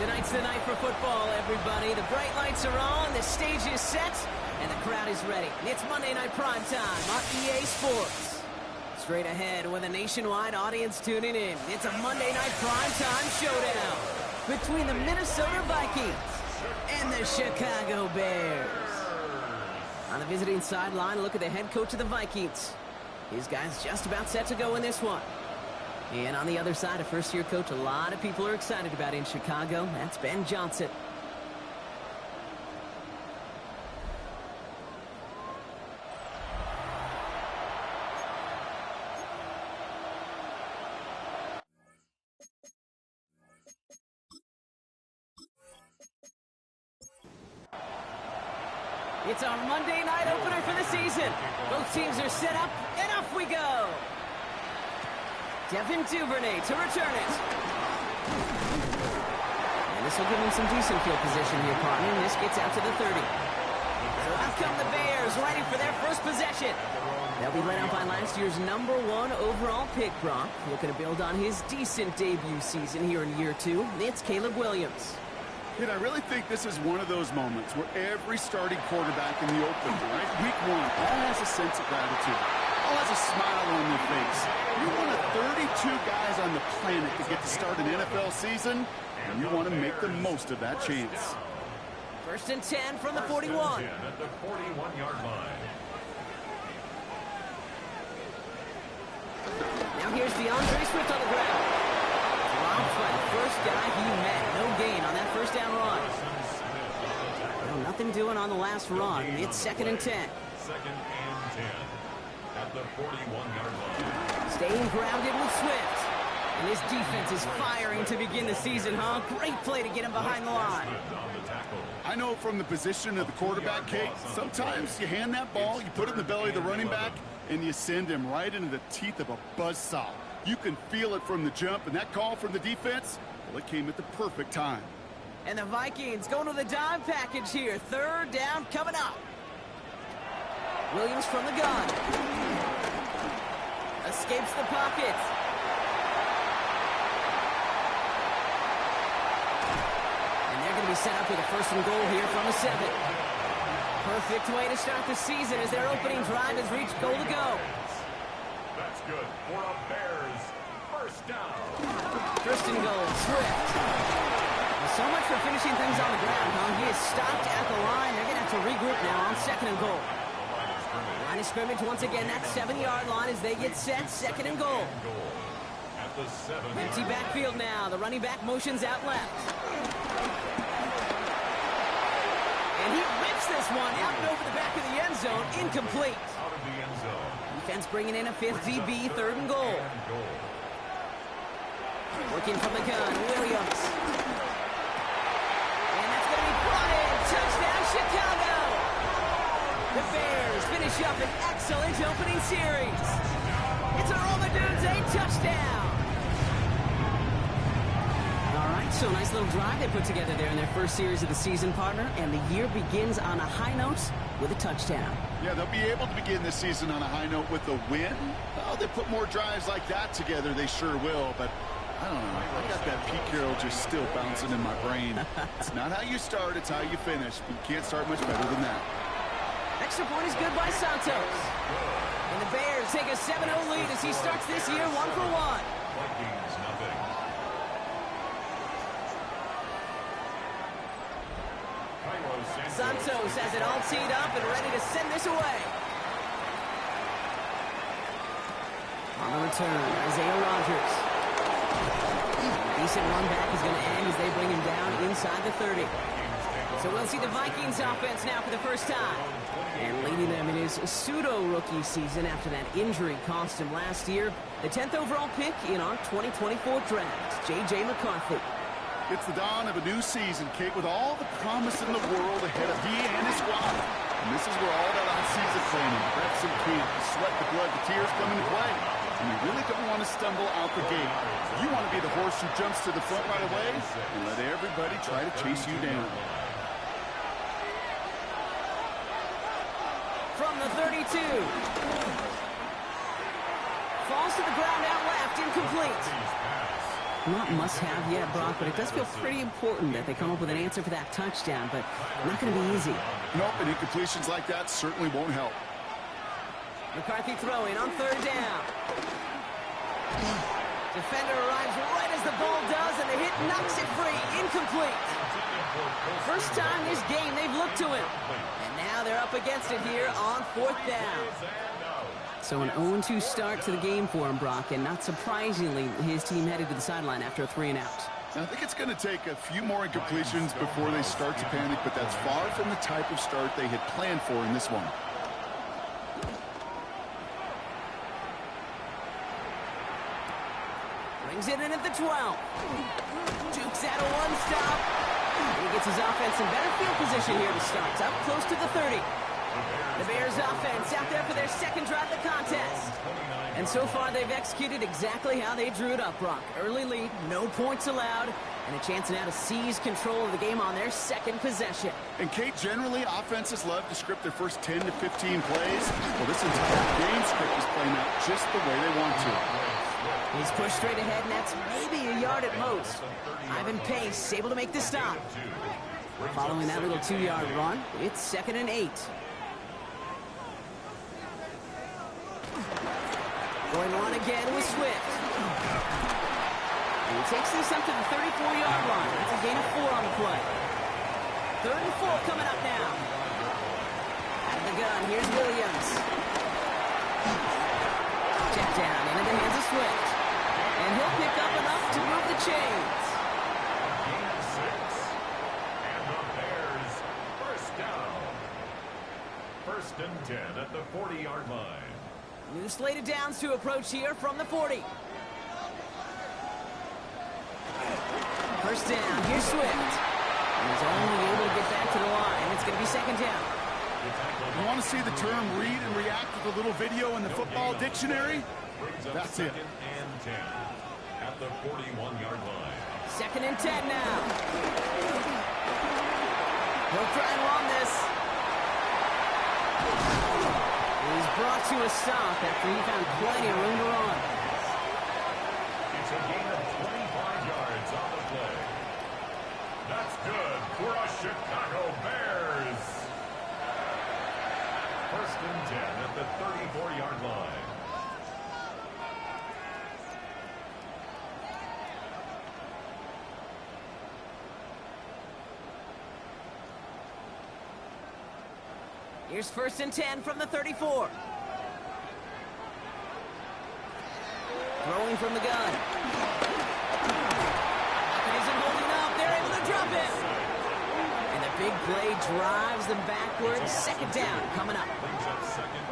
Tonight's the night for football, everybody. The bright lights are on, the stage is set, and the crowd is ready. It's Monday Night Prime Time on EA Sports. Straight ahead with a nationwide audience tuning in. It's a Monday Night Prime Time showdown between the Minnesota Vikings and the Chicago Bears. On the visiting sideline, look at the head coach of the Vikings. His guy's just about set to go in this one. And on the other side, a first-year coach a lot of people are excited about in Chicago. That's Ben Johnson. It's our Monday night opener for the season. Both teams are set up, and off we go. Devin Duvernay to return it. And this will give him some decent field position here, partner. And this gets out to the 30. So out come the Bears, ready for their first possession. They'll be led out by last year's #1 overall pick, Brock. Looking to build on his decent debut season here in year 2. It's Caleb Williams. And I really think this is one of those moments where every starting quarterback in the open, right, week 1, all has a sense of gratitude, all has a smile on their face. You're one of 32 guys on the planet to get to start an NFL season, and you want to make the most of that chance. First and 10 from the 41. At the 41-yard line. Now here's DeAndre Swift on the ground. Dropped by the first guy he met. No gain on that first down run. No, nothing doing on the last run. It's 2nd and 10. 2nd and 10 at the 41-yard line. Staying grounded with Swift. And this defense is firing to begin the season, huh? Great play to get him behind the line. I know from the position of the quarterback, Kate, sometimes you hand that ball, you put it in the belly of the running back, and you send him right into the teeth of a buzzsaw. You can feel it from the jump, and that call from the defense, well, it came at the perfect time. And the Vikings going to the dime package here. 3rd down coming up. Williams from the gun. Escapes the pocket. And they're going to be set up with a 1st and goal here from the 7. Perfect way to start the season as their opening drive has reached goal to go. That's good for a Bears 1st down. 1st and goal, Swift. Well, so much for finishing things on the ground, huh? He is stopped at the line. They're going to have to regroup now on 2nd and goal. Line of scrimmage once again, that 7-yard line as they get set. 2nd and goal. At the 7. Empty backfield now. The running back motions out left. And he rips this one out and over the back of the end zone. Incomplete. Out of the end zone. Defense bringing in a 5th DB, 3rd and goal. Working from the gun, Williams. And that's going to be Bryant. Touchdown, Chicago. The Bears finish up an excellent opening series. It's a Romadunze touchdown. All right, so nice little drive they put together there in their first series of the season, partner. And the year begins on a high note with a touchdown. Yeah, they'll be able to begin this season on a high note with a win. Oh, they put more drives like that together, they sure will. But I don't know, I got that Pete Carroll just still bouncing in my brain. It's not how you start, it's how you finish. You can't start much better than that. Extra point is good by Santos. And the Bears take a 7-0 lead as he starts this year 1 for 1. Vikings nothing. Santos has it all teed up and ready to send this away. On the return, Isaiah Rodgers. Decent run back is going to end as they bring him down inside the 30. So we'll see the Vikings offense now for the first time. And leading them in his pseudo-rookie season after that injury cost him last year. The 10th overall pick in our 2024 draft, J.J. McCarthy. It's the dawn of a new season, Kate, with all the promise in the world ahead of he and his squad. And this is where all that on-season planning, reps in camp, the sweat, the blood, the tears come into play. And you really don't want to stumble out the gate. You want to be the horse who jumps to the front right away and let everybody try to chase you down. From the 32. Falls to the ground out left, incomplete. Not must-have yet, Brock, but it does feel pretty important that they come up with an answer for that touchdown, but not going to be easy. Nope, and incompletions like that certainly won't help. McCarthy throwing on third down. Defender arrives right as the ball does, and the hit knocks it free. Incomplete. First time this game they've looked to him. And now they're up against it here on fourth down. So an 0-2 start to the game for him, Brock, and not surprisingly, his team headed to the sideline after a 3-and-out. I think it's going to take a few more incompletions before they start to panic, but that's far from the type of start they had planned for in this one. Brings it in at the 12. Jukes out a one-stop. He gets his offense in better field position here to start. It's up close to the 30. The Bears offense out there for their second drive of the contest. And so far, they've executed exactly how they drew it up, Brock. Early lead, no points allowed, and a chance now to seize control of the game on their second possession. And, Kate, generally, offenses love to script their first 10 to 15 plays. Well, this entire game script is playing out just the way they want to. He's pushed straight ahead, and that's maybe a yard at most. Ivan Pace able to make the stop. Following that little 2-yard run, it's 2nd and 8. Going on again with Swift. And he takes this up to the 34-yard line. That's a gain of 4 on the play. 3rd and 4 coming up now. Out of the gun, here's Williams. Check down into the hands of Swift. And he'll pick up enough to move the chains. Gain of 6. And the Bears first down. 1st and 10 at the 40-yard line. New slate of downs to approach here from the 40. First down, here's Swift. He's only able to get back to the line. It's going to be 2nd down. You want to see the term read and react with a little video in the football dictionary? That's it. 2nd and 10 at the 41-yard line. 2nd and 10 now. He'll try and run this. He's brought to a stop after he found plenty of room to run. It's a gain of 25 yards on the play. That's good for a Chicago Bears. 1st and 10 at the 34-yard line. Here's 1st and 10 from the 34. Throwing from the gun. It isn't holding up. They're able to drop it. And the big play drives them backwards. 2nd down coming up.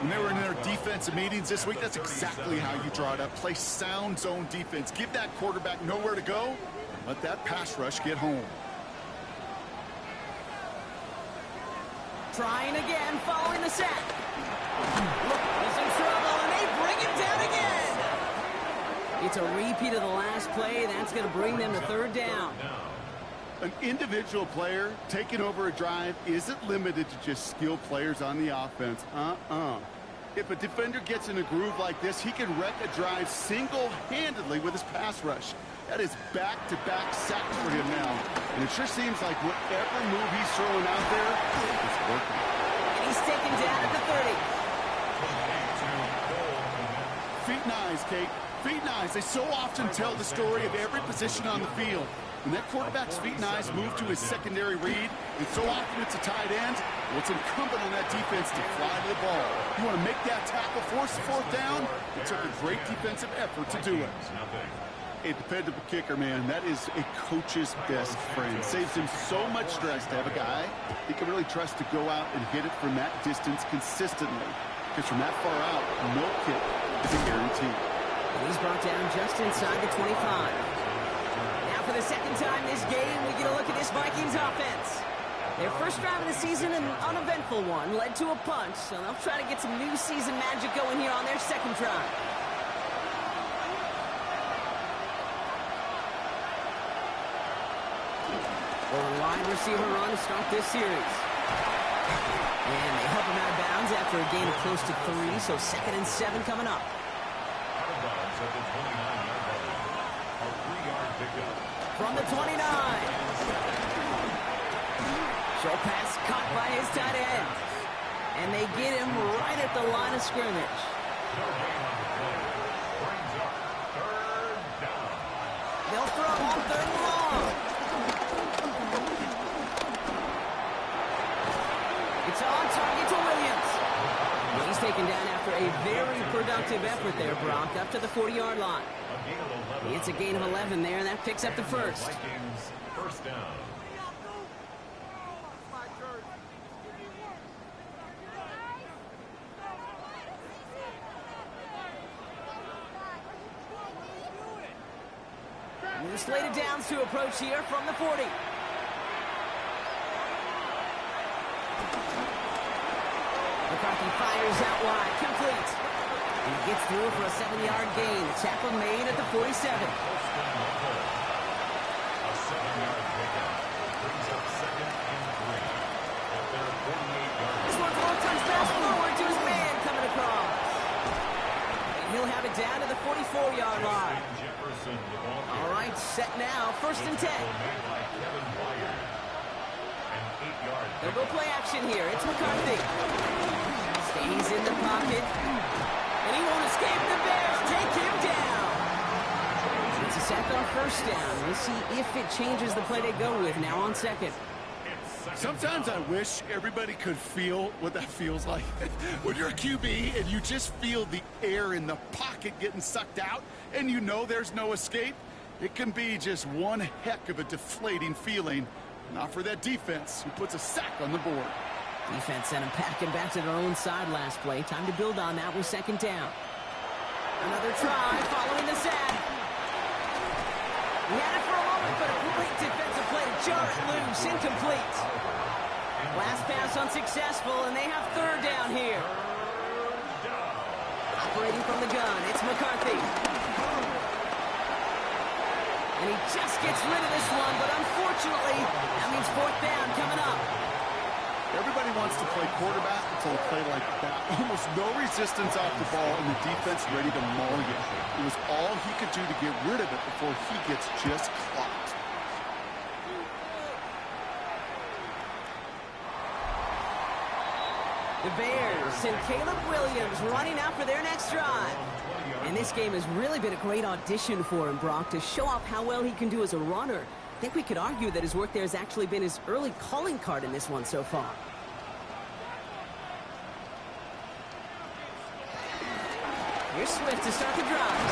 When they were in their defensive meetings this week, that's exactly how you draw it up. Play sound zone defense. Give that quarterback nowhere to go. And let that pass rush get home. Trying again, following the sack. He's in trouble, and they bring him down again. It's a repeat of the last play. That's going to bring them to 3rd down. An individual player taking over a drive isn't limited to just skilled players on the offense. If a defender gets in a groove like this, he can wreck a drive single-handedly with his pass rush. That is back-to-back sacks for him now. And it sure seems like whatever move he's throwing out there is working. And he's taken down at the 30. Feet and eyes, Kate. Feet and eyes. They so often tell the story of every position on the field. When that quarterback's feet and eyes move to his secondary read, and so often it's a tight end, well, it's incumbent on that defense to fly to the ball. You want to make that tackle, force the 4th down? It took a great defensive effort to do it. A dependable kicker, man, that is a coach's best friend. Saves him so much stress to have a guy he can really trust to go out and hit it from that distance consistently. Because from that far out, no kick is a guarantee. And he's brought down just inside the 25. Now for the 2nd time this game, we get a look at this Vikings offense. Their first drive of the season, an uneventful one, led to a punt. So they'll try to get some new season magic going here on their 2nd drive. Well, a wide receiver run to start this series. And they help him out of bounds after a gain of close to 3, so 2nd and 7 coming up. Out of bounds at the 29-yard line. A 3-yard pickup. From the 29. Short pass caught by his tight end. And they get him right at the line of scrimmage. No gain on the play. Brings up third down. They'll throw on third and long. It's on target to Williams. He's taken down after a very productive effort there, Brock, up to the 40-yard line. A gain of 11. It's a gain of 11 there, and that picks up the first. Vikings first down. New slated downs to approach here from the 40. McCarthy fires out wide, complete. And he gets through for a 7-yard gain. The tackle made at the 47. A 7-yard pickup. Brings up second and 3. At their 48-yard. This one comes fast forward to his man coming across. And he'll have it down to the 44-yard line. Jefferson, the ball All right, set now, first and 10. made by Kevin Wyatt. An 8-yard. They'll go play action here. It's McCarthy. Stays in the pocket. And he won't escape. The Bears take him down. It's a sack on first down. We'll see if it changes the play they go with now on second. Sometimes I wish everybody could feel what that feels like. When you're a QB and you just feel the air in the pocket getting sucked out and you know there's no escape, it can be just one heck of a deflating feeling. Not for that defense, who puts a sack on the board. Defense sent him packing back to their own side last play. Time to build on that with second down. Another try following the sack. He had it for a moment, but a great defensive play to jar it loose. Incomplete. Last pass unsuccessful, and they have third down here. Operating from the gun, it's McCarthy. And he just gets rid of this one, but unfortunately, that means fourth down coming up. Everybody wants to play quarterback until a play like that. Almost no resistance off the ball, and the defense ready to maul you. It was all he could do to get rid of it before he gets just clocked. The Bears send Caleb Williams running out for their next drive. And this game has really been a great audition for him, Brock, to show off how well he can do as a runner. I think we could argue that his work there has actually been his early calling card in this one so far. Here's Swift to start the drive.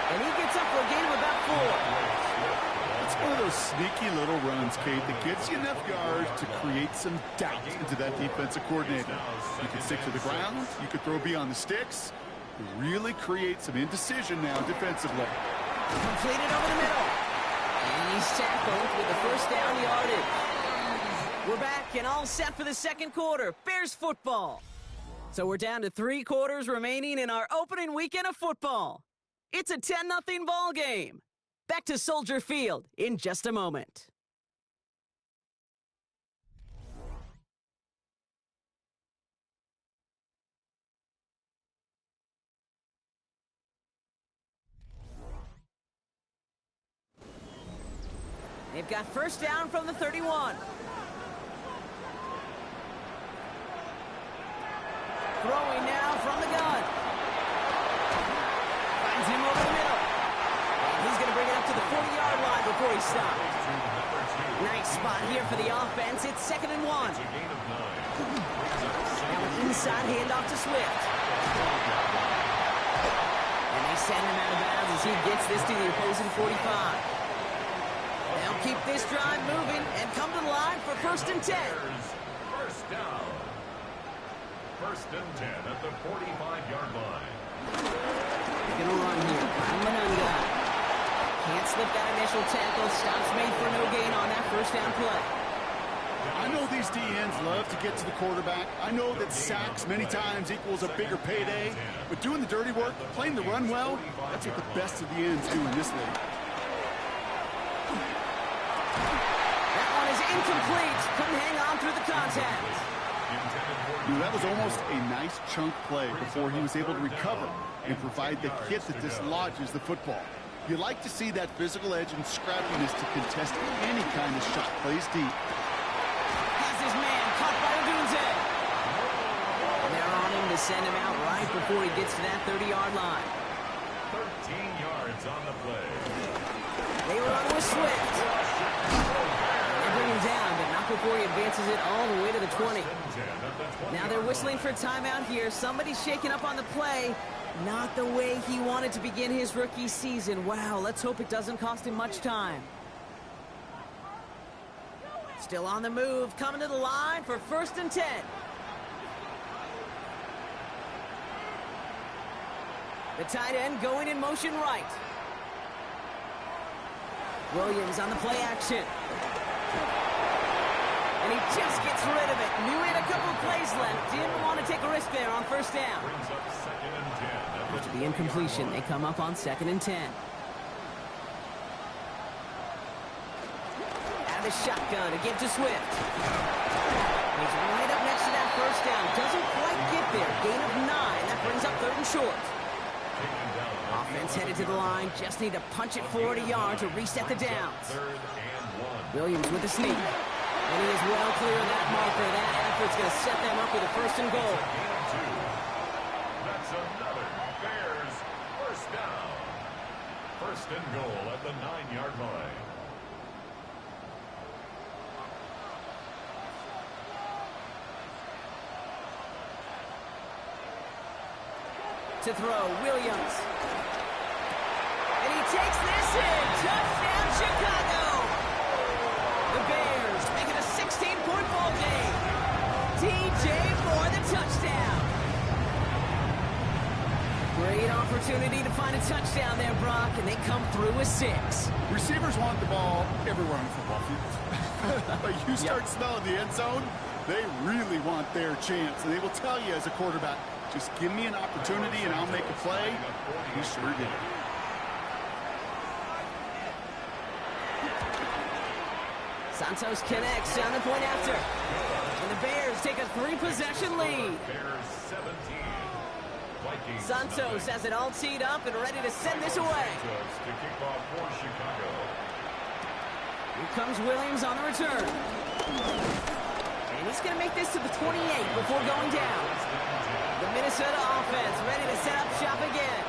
And he gets up for a gain of about 4. It's one of those sneaky little runs, Kate, that gets you enough yards to create some doubt into that defensive coordinator. You can stick to the ground, you could throw beyond the sticks, really create some indecision now defensively. Completed over the middle. And he's tackled with the first down yardage. We're back and all set for the second quarter. Bears football. So we're down to 3 quarters remaining in our opening weekend of football. It's a 10-0 ball game. Back to Soldier Field in just a moment. They've got first down from the 31. Throwing now from the gun. Finds him over the middle. And he's going to bring it up to the 40-yard line before he stops. Nice spot here for the offense. It's 2nd and 1. Now an inside handoff to Swift. And they send him out of bounds as he gets this to the opposing 45. They'll keep this drive moving and come to the line for 1st and 10. First down. 1st and 10 at the 45-yard line. They're going to run here. Manunga. Can't slip that initial tackle. Stops made for no gain on that first down play. I know these DNs love to get to the quarterback. I know that sacks many times equals a bigger payday. But doing the dirty work, playing the run well, that's what the best of the ends do in this league. That one is incomplete. Couldn't hang on through the contact. That was almost a nice chunk play before he was able to recover and provide the hit that dislodges the football. You like to see that physical edge and scrappiness to contest any kind of shot plays deep. Has his man caught by Odunze. And they're on him to send him out right before he gets to that 30-yard line. 13 yards on the play. They run with Swift. They bring him down, but not before he advances it all the way to the 20. Now they're whistling for timeout here. Somebody's shaking up on the play. Not the way he wanted to begin his rookie season. Wow, let's hope it doesn't cost him much time. Still on the move, coming to the line for 1st and 10. The tight end going in motion right. Williams on the play action. And he just gets rid of it. Knew he had a couple plays left. Didn't want to take a risk there on 1st down. Brings up 2nd and 10. After the incompletion, they come up on 2nd and 10. Out of the shotgun, a give to Swift. He's right up next to that 1st down. Doesn't quite get there. Gain of 9. That brings up 3rd and short. Offense headed to the line. Just need to punch it forward a yard to reset the downs. 3rd and 1. Williams with a sneak. And he is well clear of that marker. That effort's going to set them up with a 1st and goal. That's another Bears 1st down. 1st and goal at the 9-yard line. To throw, Williams. And he takes this in. Touchdown, Chicago. The Bears make it a 16-point ball game. DJ for the touchdown. Great opportunity to find a touchdown there, Brock, and they come through with 6. Receivers want the ball everywhere on the football field. But you start smelling the end zone, they really want their chance. And they will tell you as a quarterback, just give me an opportunity and I'll make a play. He sure did. Santos connects down the point after. And the Bears take a 3-possession lead. Bears 17. Vikings Santos has it all teed up and ready to send this away. to kick off for Chicago. Here comes Williams on the return. And he's going to make this to the 28 before going down. The Minnesota offense ready to set up shop again.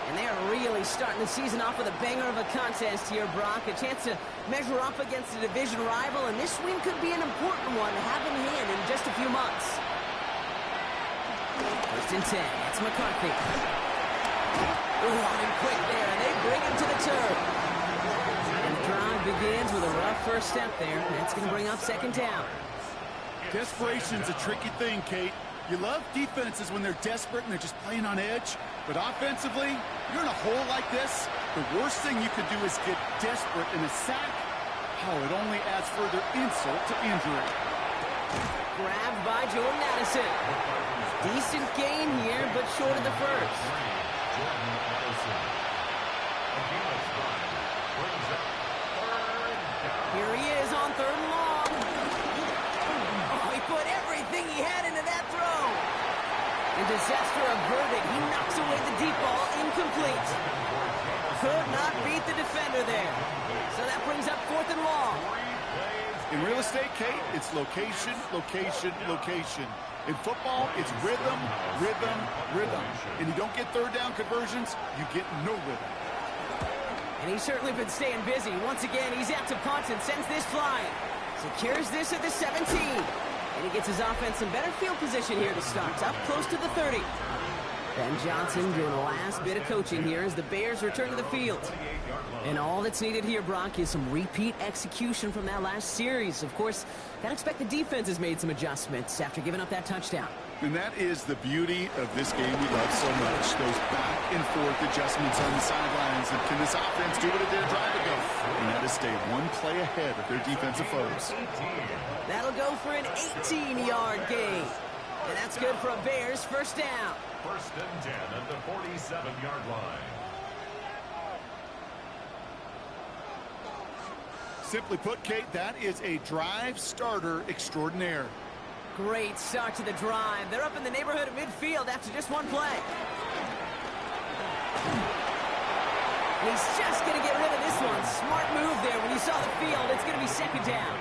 And they are really starting the season off with a banger of a contest here, Brock. A chance to measure up against a division rival, and this win could be an important one to have in hand in just a few months. 1st and 10. It's McCarthy. Running quick there, and they bring him to the turf. And the drive begins with a rough first step there. That's going to bring up 2nd down. Desperation's a tricky thing, Kate. You love defenses when they're desperate and they're just playing on edge. But offensively, you're in a hole like this, the worst thing you could do is get desperate in a sack. Oh, it only adds further insult to injury. Grabbed by Jordan Addison. Decent gain here, but short of the 1st. Here he is on 3rd and long. Oh, he put everything he had into that throw. And disaster averted. He knocks away the deep ball, incomplete. Could not beat the defender there. So that brings up 4th and long. In real estate, Kate, it's location, location, location. In football, it's rhythm, rhythm, rhythm. And you don't get 3rd down conversions, you get no rhythm. And he's certainly been staying busy. Once again, he's out to punt and sends this flying. Secures this at the 17. And he gets his offense in better field position here to start. Up close to the 30. Ben Johnson doing the last bit of coaching here as the Bears return to the field. And all that's needed here, Brock, is some repeat execution from that last series. Of course, gotta expect the defense has made some adjustments after giving up that touchdown. And that is the beauty of this game we love so much. Those back and forth adjustments on the sidelines. And can this offense do what it did a drive ago? And that is stay one play ahead of their defensive foes. That'll go for an 18-yard gain. And that's good for a Bears 1st down. 1st and 10 at the 47-yard line. Simply put, Kate, that is a drive starter extraordinaire. Great start to the drive. They're up in the neighborhood of midfield after just one play. he's just going to get rid of this one. Smart move there. When you saw the field, it's going to be second down.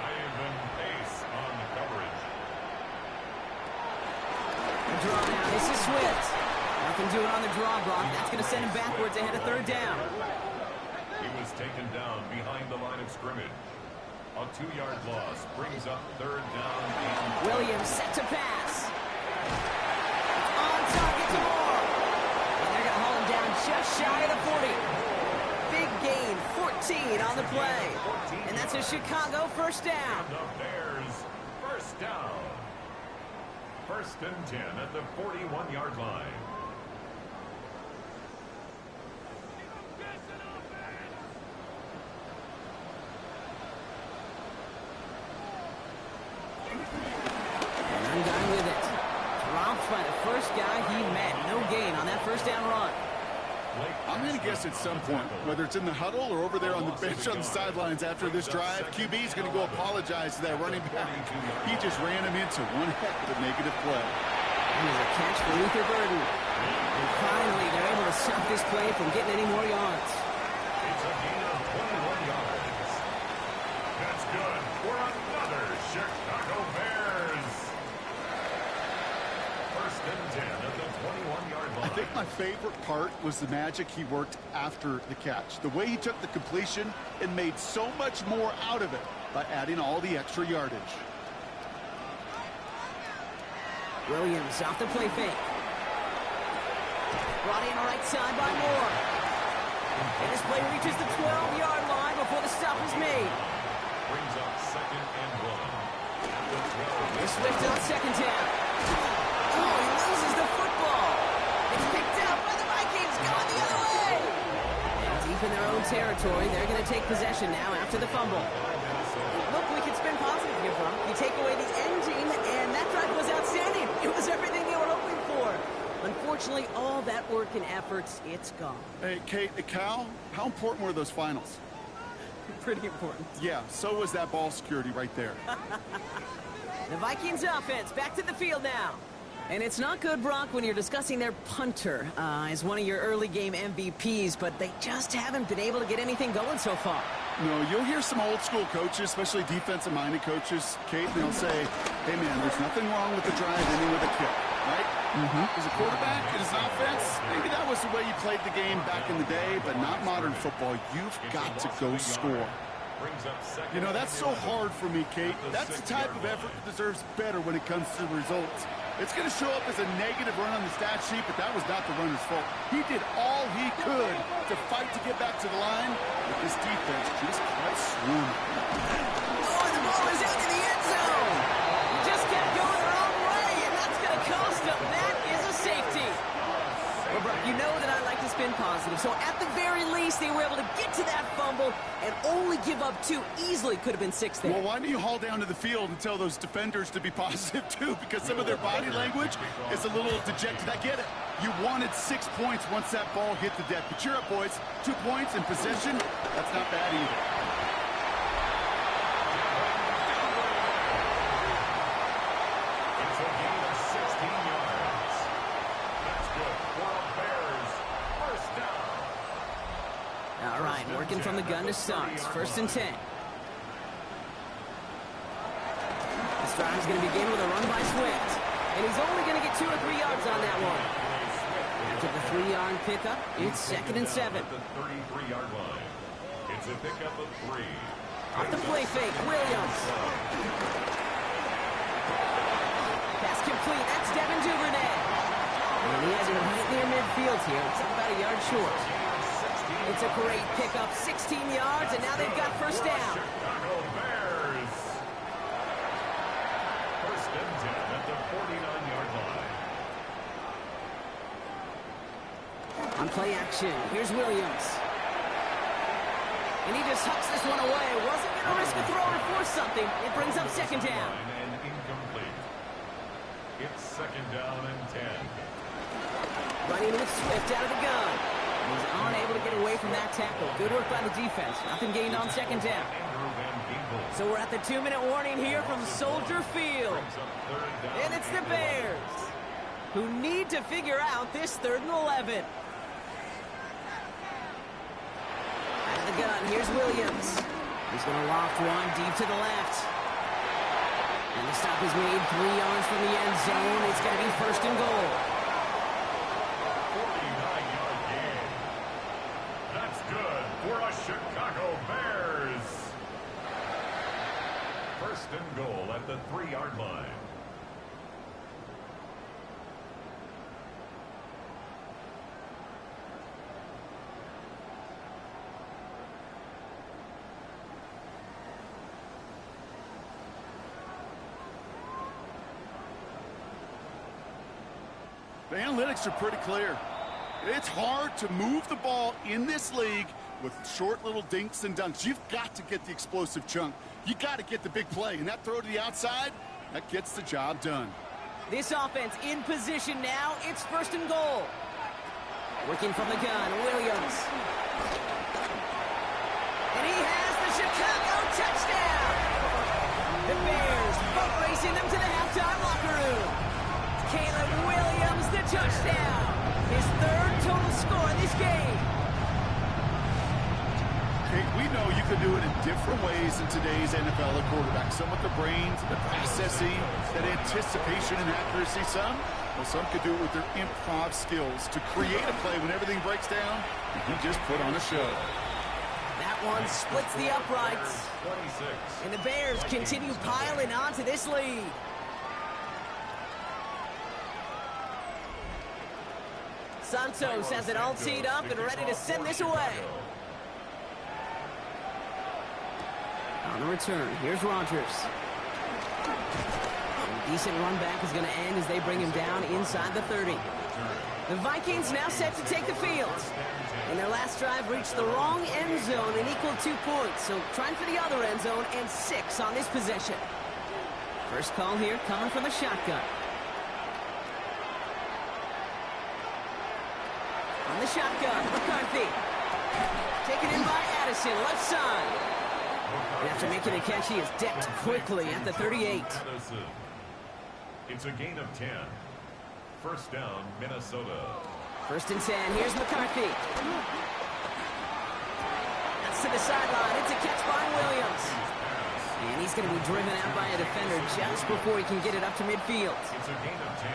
Ivan Pace on the coverage. The draw now. This is Swift. Nothing doing on the draw block. That's going to send him backwards ahead of third down. He was taken down behind the line of scrimmage. A 2-yard loss brings up third down. Williams set to pass. On target to Moore. And they're going to haul him down just shy of the 40. Big gain, 14 on the play. And that's a Chicago first down. The Bears first down. First and 10 at the 41-yard line. Undone with it. Dropped by the first guy he met. No gain on that first down run. I'm going to guess at some point, whether it's in the huddle or over there on the bench on the sidelines after this drive, QB's going to go apologize to that running back. He just ran him into one heck of a negative play. Here's a catch for Luther Burden. And finally, they're able to stop this play from getting any more yards. It's a gain of 21 yards. That's good for another Chicago Bears. First and 10 at the 21-yard line. I think my favorite part was the magic he worked after the catch. The way he took the completion and made so much more out of it by adding all the extra yardage. Williams off the play fake. Brought in right side by Moore. And this play reaches the 12-yard line before the stop is made. Brings up second and 1. At the 12. They're Swift on second down. Oh, he loses the football. It's picked up by the Vikings, going the other way. And deep in their own territory, they're going to take possession now after the fumble. Look, we can spin positive here, Brock. You take away the end team, and that drive was outstanding. It was everything they were hoping for. Unfortunately, all that work and efforts, it's gone. Hey, Kate, Cal, how important were those finals? Pretty important. Yeah, so was that ball security right there. The Vikings offense back to the field now. And it's not good, Brock, when you're discussing their punter as one of your early game MVPs, but they just haven't been able to get anything going so far. No, you'll hear some old school coaches, especially defensive-minded coaches, Kate, and they'll say, hey, man, there's nothing wrong with the drive ending with a kick, right? As a quarterback in his offense, maybe that was the way you played the game back in the day, but not modern football. You've got to go score. You know, that's so hard for me, Kate. That's the type of effort that deserves better when it comes to the results. It's going to show up as a negative run on the stat sheet, but that was not the runner's fault. He did all he could to fight to get back to the line, but this defense just kept swarming. Oh, and the ball is out in the end zone. Just kept going the wrong way, and that's going to cost them. That is a safety. Well, Brock, you know that I like to spin positive, so at the very least, they were able to get to that fumble and only give up 2. Easily could have been 6 there. Well, why don't you haul down to the field and tell those defenders to be positive, too? Because some of their body language is a little dejected. I get it. You wanted 6 points once that ball hit the deck. But cheer up, boys. 2 points in possession, that's not bad either. It's a gain of 16 yards. That's good for a Bears first down. All right, working from the gun to start. First and 10. This drive's going to begin with a run by Swift. And he's only going to get 2 or 3 yards on that one. After the 3-yard pickup, it's second and 7. At the 33-yard line. It's a pickup of 3. Off the play fake, Williams. Pass complete, that's Devin Duvernay. And he has it right near midfield here. It's about a yard short. It's a great pickup, 16 yards, and now they've got first down. Chicago Bears. First and 10 at the 49-yard line. On play action, here's Williams. And he just hucks this one away. Wasn't going to risk a throw or force something. It brings up second down. And incomplete. It's second down and 10. Running with Swift out of the gun. He's unable to get away from that tackle. Good work by the defense. Nothing gained on second down. So we're at the 2-minute warning here from Soldier Field. And it's the Bears who need to figure out this 3rd and 11. the gun, here's Williams. He's going to loft one deep to the left. And the stop is made 3 yards from the end zone. It's going to be first and goal. 49-yard gain. That's good for a Chicago Bears. First and goal at the 3-yard line. The analytics are pretty clear. It's hard to move the ball in this league with short little dinks and dunks. You've got to get the explosive chunk. You got to get the big play. And that throw to the outside, that gets the job done. This offense in position now. It's first and goal. Working from the gun, Williams. And he has the Chicago touchdown. The Bears boat racing them to the halftime locker room. Caleb Williams, the touchdown. His 3rd total score this game. Okay, we know you can do it in different ways in today's NFL at quarterback. Some with the brains, the processing, that anticipation and accuracy. Some could do it with their improv skills to create a play when everything breaks down. And he just put on a show. That one splits the uprights. 26. And the Bears continue piling on to this lead. Santos has it all teed up and ready to send this away. On the return, here's Rodgers. A decent run back is going to end as they bring him down inside the 30. The Vikings now set to take the field. In their last drive, reached the wrong end zone and equaled 2 points. So trying for the other end zone and 6 on this possession. First call here coming from the shotgun. On the shotgun, McCarthy. Taken in by Addison, left side. And after making a catch, he is decked quickly at the 38. It's a gain of 10. First down, Minnesota. First and 10, here's McCarthy. That's to the sideline. It's a catch by Williams. And he's going to be driven out by a defender just before he can get it up to midfield. It's a gain of 10.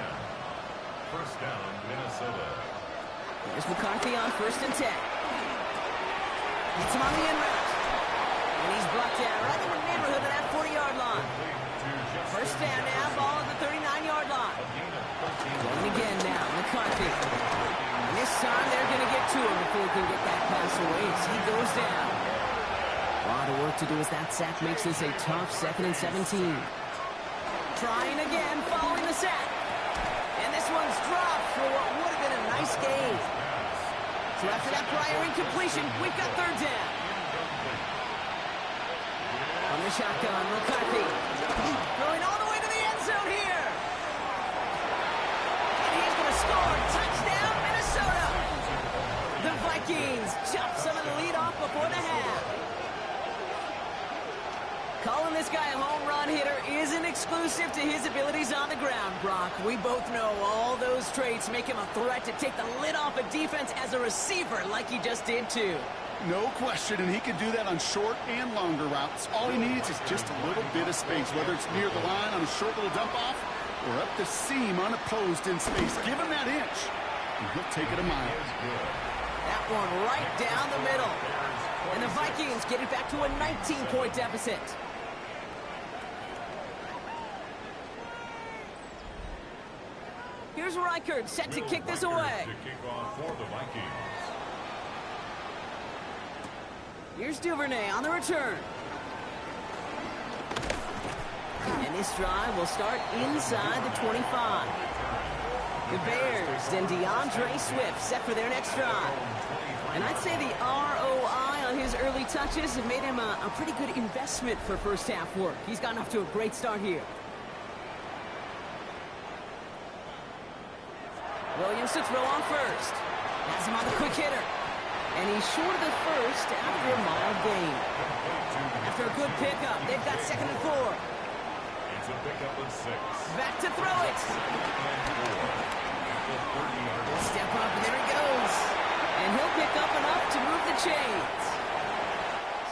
First down, Minnesota. Here's McCarthy on first and 10. Hits him on the end route. And he's brought down right in the neighborhood of that 40-yard line. First down now, ball at the 39-yard line. Going again now, McCarthy. And this time they're going to get to him before he can get that pass away as he goes down. A lot of work to do as that sack makes this a tough 2nd and 17. Trying again, following the sack. And this one's dropped for what would have been a nice game. So after that prior incompletion, we've got 3rd down. On the shotgun, McCarthy. Going all the way to the end zone here. And he's going to score. Touchdown, Minnesota. The Vikings chop some of the lead off before the half. Calling this guy a home run hitter isn't exclusive to his abilities on the ground, Brock. We both know all those traits make him a threat to take the lid off a defense as a receiver like he just did too. No question, and he can do that on short and longer routes. All he needs is just a little bit of space, whether it's near the line on a short little dump-off or up the seam unopposed in space. Give him that inch, and he'll take it a mile. That one right down the middle. And the Vikings get it back to a 19-point deficit. Here's Reichert set to kick this away. To kick off for the Vikings. Here's Duvernay on the return. And this drive will start inside the 25. The Bears and DeAndre Swift set for their next drive. And I'd say the ROI on his early touches have made him a pretty good investment for first half work. He's gotten off to a great start here. Williams to throw on first. Has him on the quick hitter. And he's short of the first after a mild gain. After a good pickup, they've got 2nd and 4. It's a pickup of 6. Back to throw it. Step up, and there he goes. And he'll pick up enough to move the chains.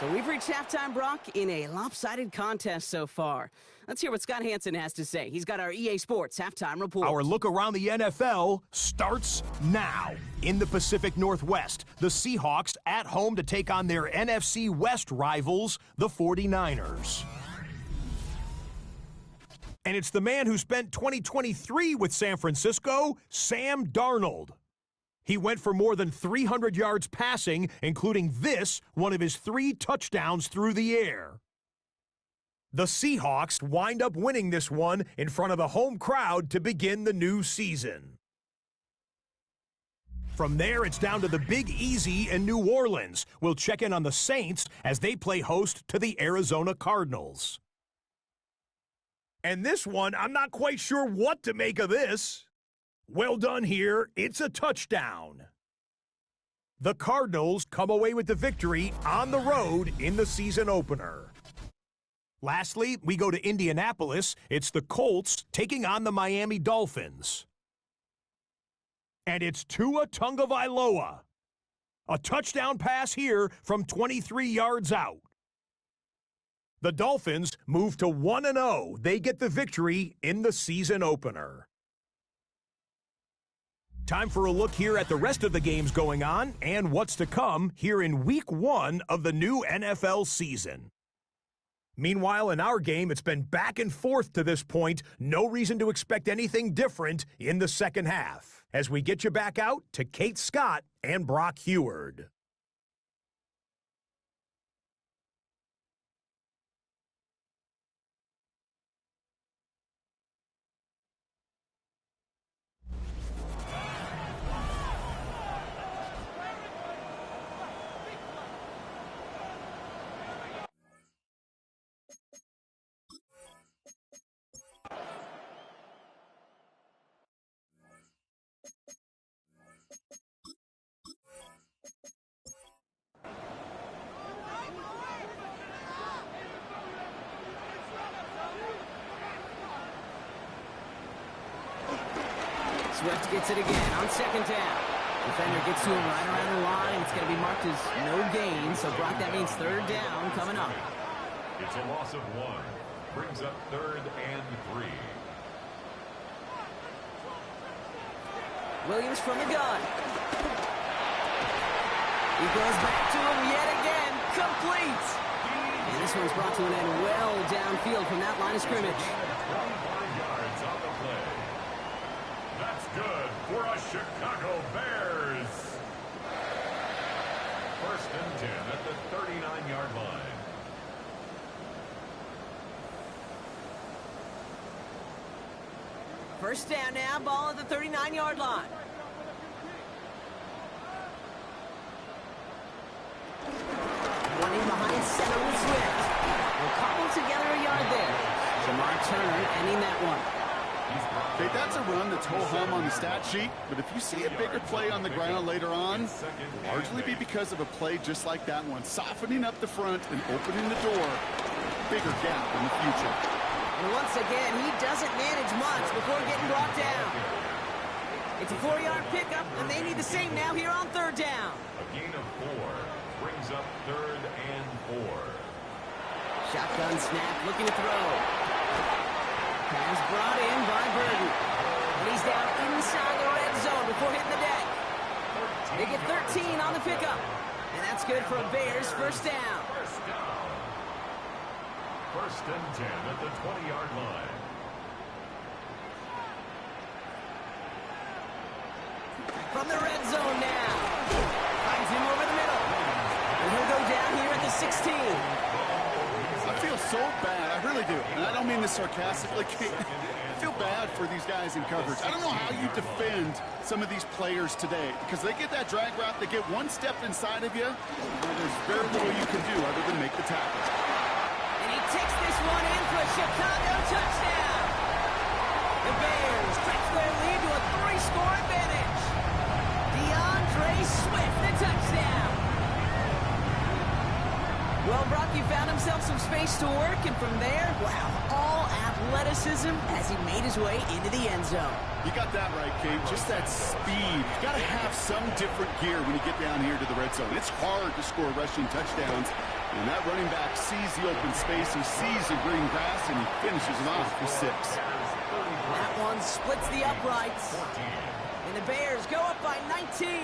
So we've reached halftime, Brock, in a lopsided contest so far. Let's hear what Scott Hansen has to say. He's got our EA Sports halftime report. Our look around the NFL starts now. In the Pacific Northwest, the Seahawks at home to take on their NFC West rivals, the 49ers. And it's the man who spent 2023 with San Francisco, Sam Darnold. He went for more than 300 yards passing, including this, one of his 3 touchdowns through the air. The Seahawks wind up winning this one in front of the home crowd to begin the new season. From there, it's down to the Big Easy in New Orleans. We'll check in on the Saints as they play host to the Arizona Cardinals. And this one, I'm not quite sure what to make of this. Well done here, it's a touchdown. The Cardinals come away with the victory on the road in the season opener. Lastly, we go to Indianapolis. It's the Colts taking on the Miami Dolphins. And it's Tua Tagovailoa. A touchdown pass here from 23 yards out. The Dolphins move to 1-0. They get the victory in the season opener. Time for a look here at the rest of the games going on and what's to come here in Week 1 of the new NFL season. Meanwhile, in our game, it's been back and forth to this point. No reason to expect anything different in the second half. As we get you back out to Kate Scott and Brock Heward. Swift gets it again on second down. Defender gets to him right around the line. It's going to be marked as no gain. So, Brock, that means third down coming up. It's a loss of 1. Brings up 3rd and 3. Williams from the gun. He goes back to him yet again. Complete. And this one's brought to an end well downfield from that line of scrimmage. 25 yards on the play. That's good for us Chicago Bears. 1st and 10 at the 39-yard line. First down now, ball at the 39-yard line. Running behind center with Swift. We'll cobble together a yard there. Jamar Turner ending that one. Okay, that's a run that's ho-hum on the stat sheet, but if you see a bigger play on the ground later on, it'll largely be because of a play just like that one, softening up the front and opening the door, bigger gap in the future. And once again, he doesn't manage much before getting brought down. It's a 4-yard pickup, and they need the same now here on third down. A gain of 4 brings up 3rd and 4. Shotgun snap, looking to throw. Pass brought in by Burton. And he's down inside the red zone before hitting the deck. They get 13 on the pickup. And that's good for a Bears first down. 1st and 10 at the 20-yard line. From the red zone now. Finds him over the middle. And he'll go down here at the 16. I feel so bad, I really do, and I don't mean this sarcastically. I feel bad for these guys in coverage. I don't know how you defend some of these players today, because they get that drag route, they get one step inside of you, and there's very little you can do other than make the tackle. And he takes this one in for a Chicago touchdown. The Bears stretch their lead to a 3-score advantage. DeAndre Swift, the touchdown. Well, Brock, he found himself some space to work, and from there, wow, all athleticism as he made his way into the end zone. You got that right, Kate. Just that speed. You got to have some different gear when you get down here to the red zone. It's hard to score rushing touchdowns And that running back sees the open space, he sees the green grass, and he finishes it off for 6. That one splits the uprights. And the Bears go up by 19.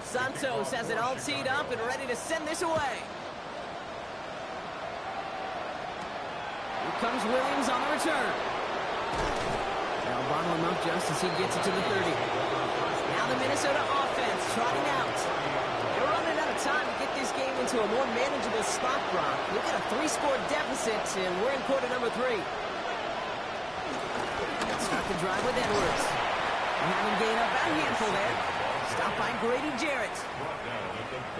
Santos has it all teed up and ready to send this away. Here comes Williams on the return. They'll bottle him up just as he gets it to the 30. Now the Minnesota offense trotting out. They're running out of time to get this game into a more manageable spot, Brock. We've got a 3-score deficit, and we're in quarter number 3. Let's start the drive with Edwards. And having gained up that handful there. Stopped by Grady Jarrett.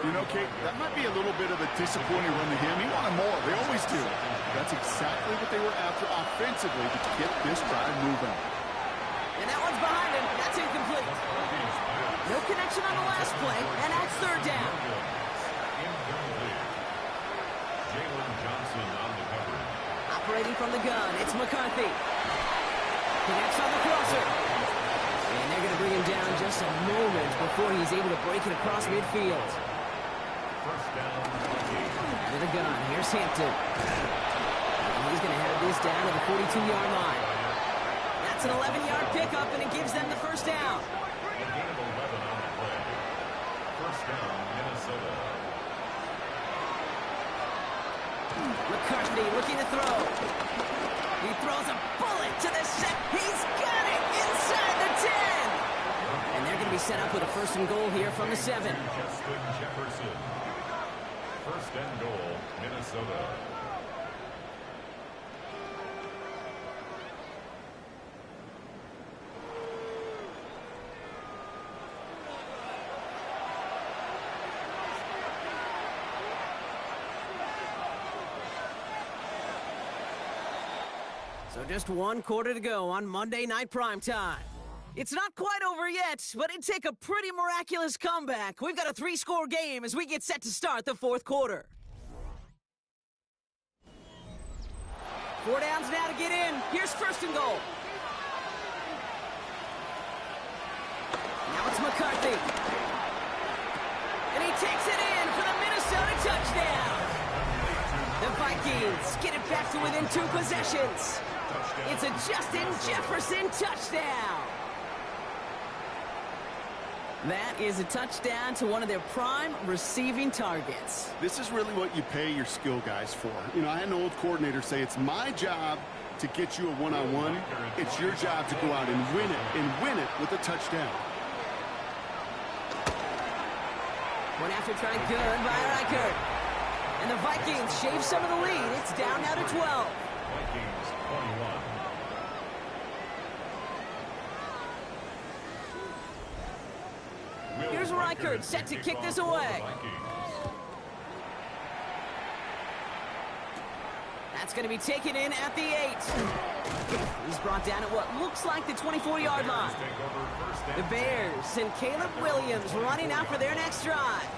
You know, Kate, that might be a little bit of a disappointing run to him. He wanted more. They always do. That's exactly what they were after offensively to get this drive moving. And that one's behind him. That's incomplete. No connection on the last play, and that's 3rd down. Operating from the gun, it's McCarthy. Connects on the crosser. And they're going to bring him down just a moment before he's able to break it across midfield. Into the gun, here's Hampton. And he's going to have this down to the 42-yard line. That's an 11-yard pickup, and it gives them the 1st down. McCarthy looking to throw. He throws a bullet to the set. He's got it inside the 10. And they're going to be set up with a 1st and goal here from the 7. Justin Jefferson. 1st and goal, Minnesota. So just 1 quarter to go on Monday Night Primetime. It's not quite over yet, but it'd take a pretty miraculous comeback. We've got a 3-score game as we get set to start the 4th quarter. 4 downs now to get in. Here's 1st and goal. Now it's McCarthy. And he takes it in for the Minnesota touchdown. The Vikings get it back to within 2 possessions. It's a Justin Jefferson touchdown. That is a touchdown to one of their prime receiving targets. This is really what you pay your skill guys for. You know, I had an old coordinator say it's my job to get you a one-on-one. It's your job to go out and win it with a touchdown. One after try good by Reichert. And the Vikings shave some of the lead. It's down now to 12. Vikings 21. Here's Reichert set to kick this away. That's going to be taken in at the 8. He's brought down at what looks like the 24-yard line. The Bears and Caleb Williams running out for their next drive.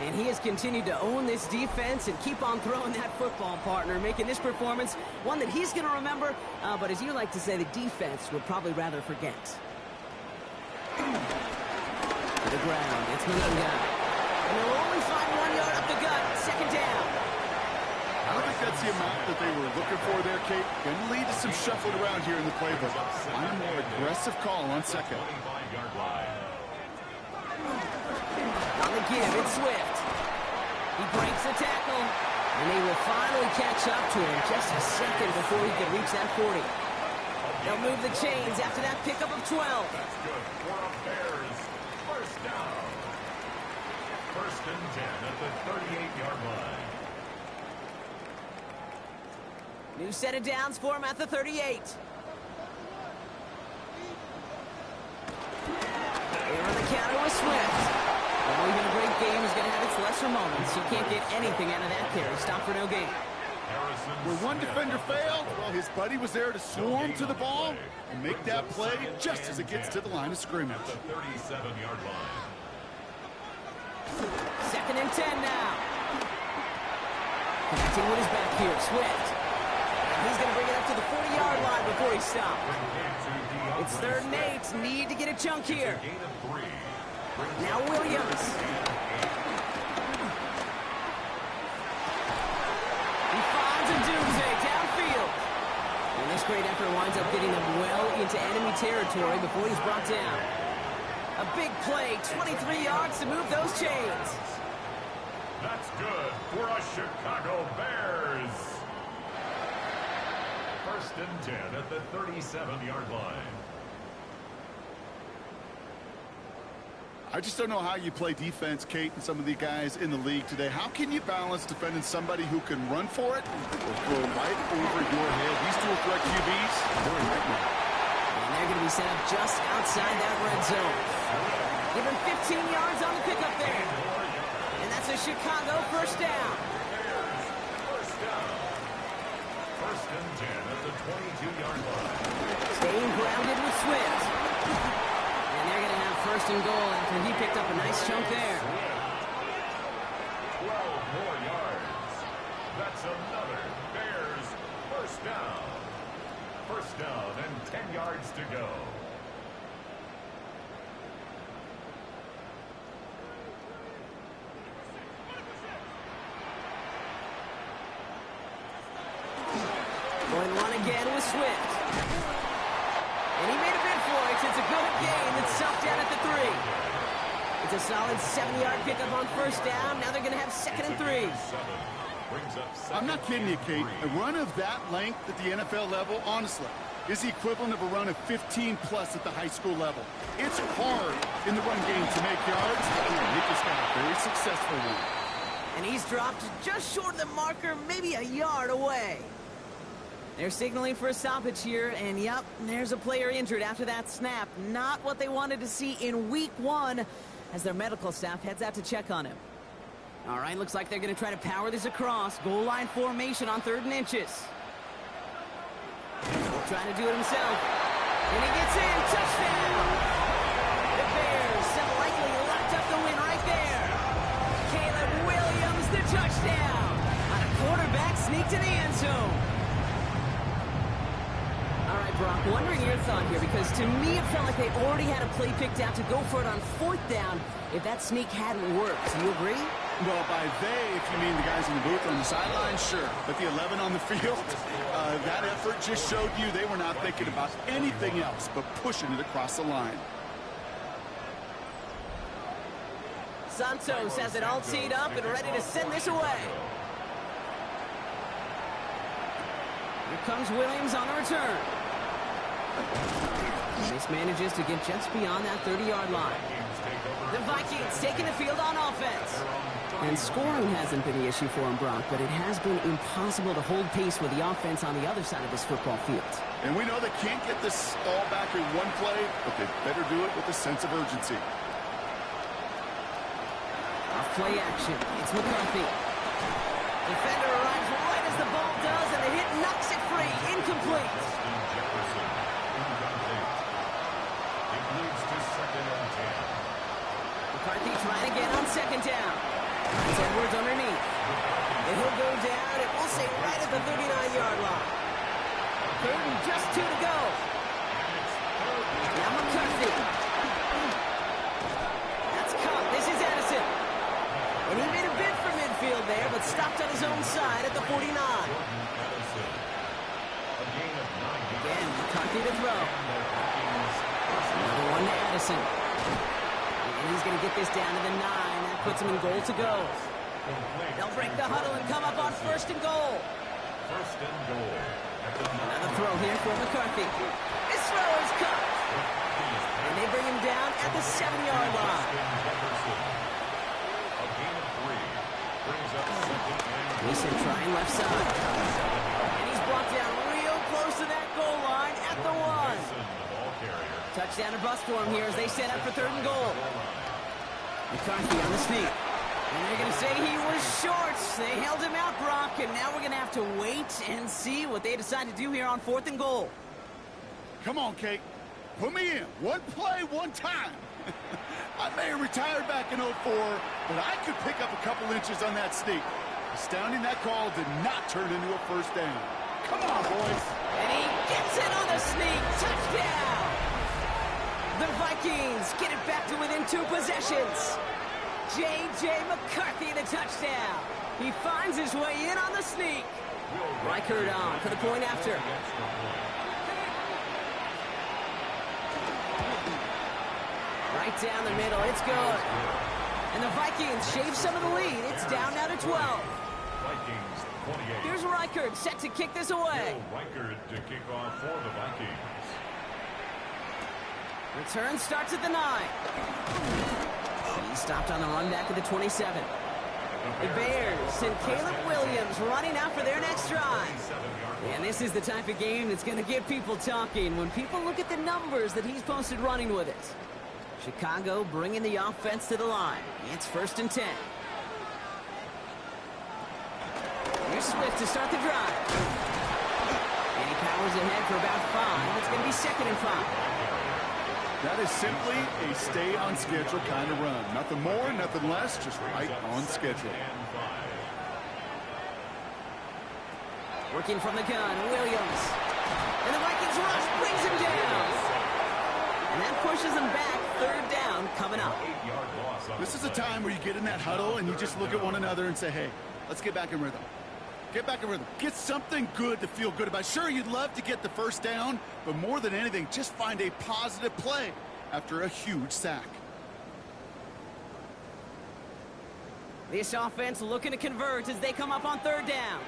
And he has continued to own this defense and keep on throwing that football, partner, making this performance one that he's going to remember, but as you like to say, the defense would probably rather forget. To the ground, it's Malunga. And they'll only find 1 yard up the gut, 2nd down. I don't think that's the amount that they were looking for there, Kate. Going to lead to some shuffling around here in the playbook. Find a more aggressive call on 2nd. On the give, it's Swift. He breaks the tackle, and they will finally catch up to him just a second before he can reach that 40. They'll move the chains after that pickup of 12. That's good for the Bears. 1st down. 1st and 10 at the 38-yard line. New set of downs for him at the 38. They run the counter with Swift. Well, even a great game is going to have its lesser moments. You can't get anything out of that carry. Stop for no gain. Where one defender failed, well, his buddy was there to swarm to the ball and make that play just as it gets to the line of scrimmage. At the 37-yard line. 2nd and 10 now. Connecting with his back here, Swift. And he's going to bring it up to the 40-yard line before he stops. It's 3rd and 8. Need to get a chunk here. Gain of 3. Now Williams. He finds a doomsday downfield. And this great effort winds up getting them well into enemy territory before he's brought down. A big play, 23 yards to move those chains. That's good for a Chicago Bears. First and 10 at the 37-yard line. I just don't know how you play defense, Kate, and some of the guys in the league today. How can you balance defending somebody who can run for it or throw right over your head? These dual threat QBs, they're a nightmare. And they're going to be set up just outside that red zone. Give him 15 yards on the pickup there. And that's a Chicago first down. First down. First and 10 at the 22-yard line. Staying grounded with Swift. And they're going to have first and goal after he picked up a nice chunk there. 12 more yards. That's another Bears first down. First down and 10 yards to go. Going to run again with Swift. And he made a bid for it. It's a good gain. It's self down at the 3. It's a solid 7-yard pickup on first down. Now they're going to have second and 3. I'm not kidding you, Kate. A run of that length at the NFL level, honestly, is the equivalent of a run of 15-plus at the high school level. It's hard in the run game to make yards. He just got a very successful one. And he's dropped just short of the marker, maybe a yard away. They're signaling for a stoppage here, and yep, there's a player injured after that snap. Not what they wanted to see in week 1 as their medical staff heads out to check on him. All right, looks like they're going to try to power this across. Goal line formation on 3rd and inches. Trying to do it himself. And he gets in. Touchdown! The Bears have likely locked up the win right there. Caleb Williams, the touchdown! On a quarterback sneak to the end zone. All right, Brock, wondering your thought here, because to me it felt like they already had a play picked out to go for it on 4th down if that sneak hadn't worked. Do you agree? Well, by they, if you mean the guys in the booth or on the sideline, sure. But the 11 on the field, that effort just showed you they were not thinking about anything else but pushing it across the line. Santos has it all teed up and ready to send this away. Here comes Williams on the return. This manages to get just beyond that 30-yard line. The Vikings taking the field on offense. And scoring hasn't been the issue for him, Brock, but it has been impossible to hold pace with the offense on the other side of this football field. And we know they can't get this all back in one play, but they better do it with a sense of urgency. Off play action. It's McCarthy. Defender arrives right as the ball does, and the hit knocks it free. Incomplete. McCarthy trying again on 2nd down. It's Edwards underneath. And he'll go down, and we'll say right at the 39-yard line. 3rd and just 2 to go. Now McCarthy. That's Cup. This is Edison. And he made a bid for midfield there, but stopped on his own side at the 49. Again, McCarthy to throw. Another one to Edison. And he's going to get this down to the 9. That puts him in goal to go. They'll break the huddle and come up on 1st and goal. First and goal. Another throw here for McCarthy. His throw is cut. And they bring him down at the 7-yard line. A gain of 3 brings up second and Mason trying left side. And he's brought down real close to that goal line at the 1. ball carrier. Touchdown or bust for him here as they set up for 3rd and goal. McCarthy on the sneak. And they're going to say he was short. They held him out, Brock, and now we're going to have to wait and see what they decide to do here on 4th and goal. Come on, Kate. Put me in. One play, one time. I may have retired back in 04, but I could pick up a couple inches on that sneak. Astounding that call did not turn into a first down. Come on, boys. And he gets it on the sneak. Touchdown. The Vikings get it back to within 2 possessions. J.J. McCarthy, the touchdown. He finds his way in on the sneak. Reichert on for the point after. Right down the middle, it's good. And the Vikings shave some of the lead. It's down now to 12. Vikings 28. Here's Reichert set to kick this away. Reichert to kick off for the Vikings. Return starts at the 9. He stopped on the run back at the 27. The Bears and Caleb Williams running out for their next drive. And this is the type of game that's going to get people talking when people look at the numbers that he's posted running with it. Chicago bringing the offense to the line. It's 1st and 10. Here's Swift to start the drive. And he powers ahead for about 5. It's going to be 2nd and 5. That is simply a stay-on-schedule kind of run. Nothing more, nothing less, just right on schedule. Working from the gun, Williams. And the Vikings rush brings him down. And that pushes him back. 3rd down coming up. This is a time where you get in that huddle and you just look at one another and say, hey, let's get back in rhythm. Get back in rhythm. Get something good to feel good about. Sure, you'd love to get the 1st down, but more than anything, just find a positive play after a huge sack. This offense looking to convert as they come up on 3rd down.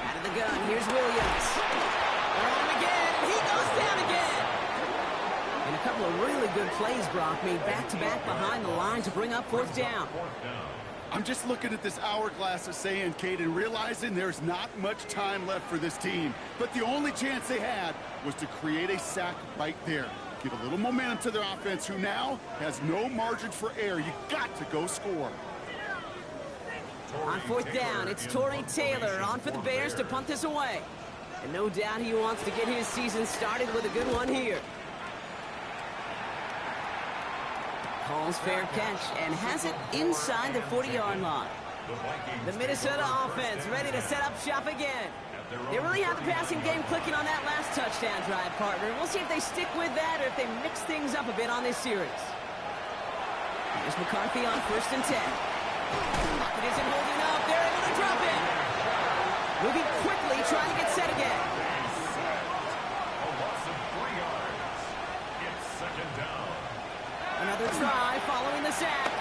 Out of the gun, here's Williams. They're on him again, and he goes down again. And a couple of really good plays, Brock, made back-to-back behind the line to bring up 4th down. I'm just looking at this hourglass of saying, Kate, and realizing there's not much time left for this team. But the only chance they had was to create a sack right there. Give a little momentum to their offense, who now has no margin for error. You got to go score. On 4th down, it's Torrey Taylor on for the Bears to punt this away. And no doubt he wants to get his season started with a good one here. Calls fair catch and has it inside the 40-yard line. The Minnesota offense ready to set up shop again. They really have the passing game clicking on that last touchdown drive, partner. We'll see if they stick with that or if they mix things up a bit on this series. Here's McCarthy on 1st and 10. It isn't holding up. They're able to drop it. Moving quickly, trying to get set again. A loss of 3 yards. It's 2nd down. Another try following the sack.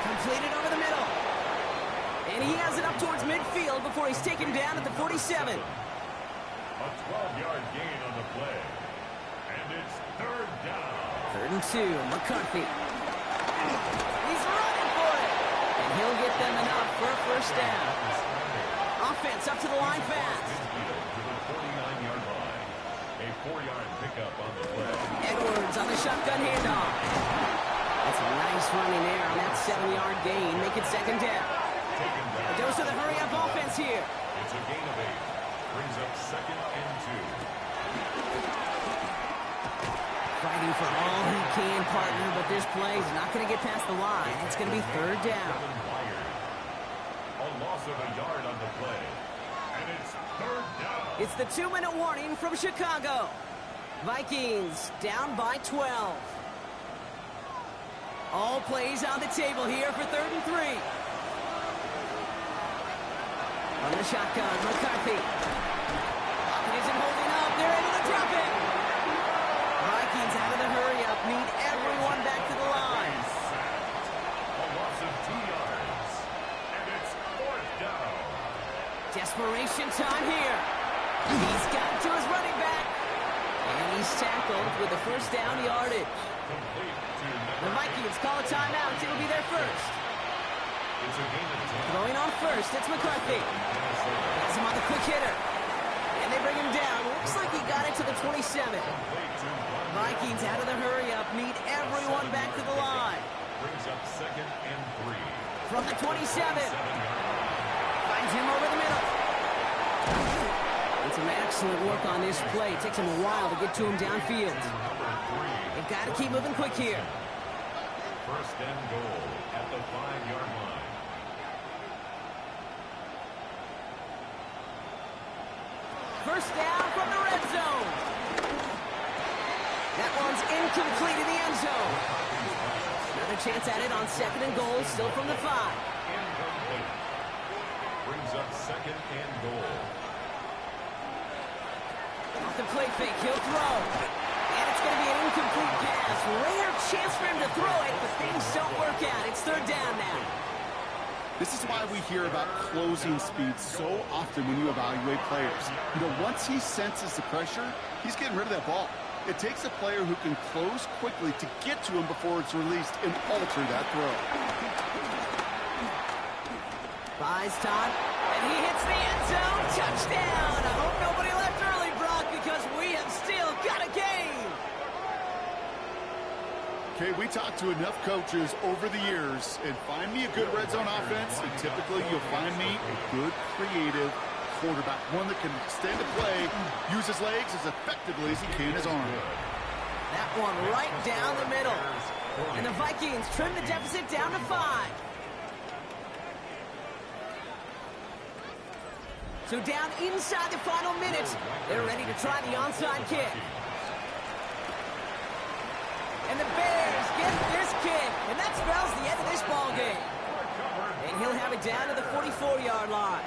Completed over the middle. And he has it up towards midfield before he's taken down at the 47. A 12-yard gain on the play. And it's 3rd down. 3rd and 2, McCarthy. He's running for it. And he'll get them enough for a 1st down. Offense up to the line fast. To the 49-yard line. A 4-yard pickup on the play. Edwards on the shotgun handoff. That's a nice running there on that 7-yard gain. Make it 2nd down. A dose of the hurry-up offense here. It's a gain of 8. Brings up 2nd and 2. Fighting for all he can, partner, but this play is not going to get past the line. It's going to be 3rd down. A loss of a yard on the play. And it's 3rd down. It's the 2-minute warning from Chicago. Vikings down by 12. All plays on the table here for 3rd and 3. On the shotgun, McCarthy. It isn't holding up. They're able to drop it. Vikings out of the hurry-up need everyone back to the line. A loss of 2 yards. And it's 4th down. Desperation time here. He's got to his running back. And he's tackled with the 1st down yardage. Complete to The Vikings call a timeout. It'll be their first. It's a gain of 10. Throwing on first, it's McCarthy. Has him on the quick hitter. And they bring him down. Looks like he got it to the 27. Vikings out of the hurry-up need everyone back to the line. Brings up 2nd and 3. From the 27. Finds him over the middle. And some excellent work on this play. Takes him a while to get to him downfield. They've got to keep moving quick here. 1st and goal at the 5-yard line. first down from the red zone. That one's incomplete in the end zone. Another chance at it on 2nd and goal, still from the 5. Incomplete. Brings up 2nd and goal. Off the play fake, he'll throw. And it's going to be an incomplete pass. Rare chance for him to throw it, but things don't work out. It's 3rd down now. This is why we hear about closing speed so often when you evaluate players. You know, once he senses the pressure, he's getting rid of that ball. It takes a player who can close quickly to get to him before it's released and alter that throw. Buys Todd, and he hits the end zone. Touchdown! I hope nobody left early, Brock, because we have still got a game. Okay, we talked to enough coaches over the years, and find me a good red zone offense, and typically you'll find me a good, creative quarterback, one that can extend a play, use his legs as effectively as he can his arm. That one right down the middle. And the Vikings trim the deficit down to 5. So down inside the final minute, they're ready to try the onside kick. And the Bears get this kick, and that spells the end of this ball game. And he'll have it down to the 44-yard line.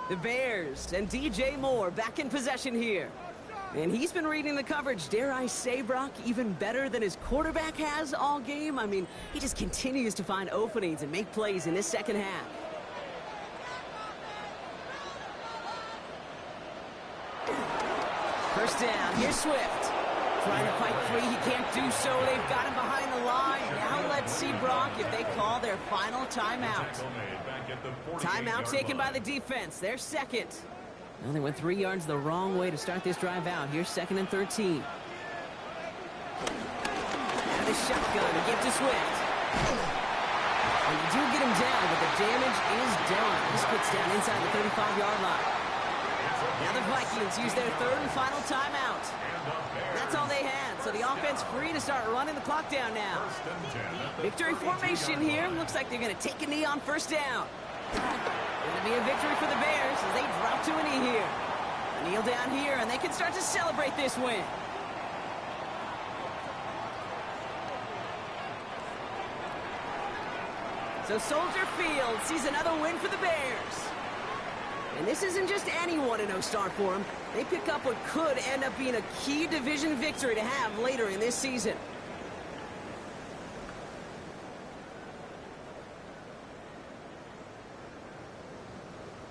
The Bears and DJ Moore back in possession here. And he's been reading the coverage, dare I say, Brock, even better than his quarterback has all game. I mean, he just continues to find openings and make plays in this second half. First down, here's Swift. Trying to fight free, he can't do so. They've got him behind the line. Now let's see, Brock, if they call their final timeout. Timeout taken by the defense. Their second. Well, they went 3 yards the wrong way to start this drive out. Here's 2nd and 13. And the shotgun to give to Swift. And you do get him down, but the damage is done. This puts down inside the 35-yard line. Now the Vikings use their 3rd and final timeout. That's all they had, so the offense free to start running the clock down now. Victory formation here. Looks like they're going to take a knee on first down. Going to be a victory for the Bears as they drop to a knee here. Kneel down here, and they can start to celebrate this win. So Soldier Field sees another win for the Bears. And this isn't just any 1-0 start for them. They pick up what could end up being a key division victory to have later in this season.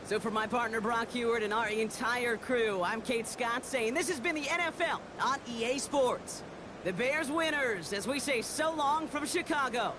So for my partner Brock Heward and our entire crew, I'm Kate Scott saying this has been the NFL on EA Sports. The Bears winners as we say so long from Chicago.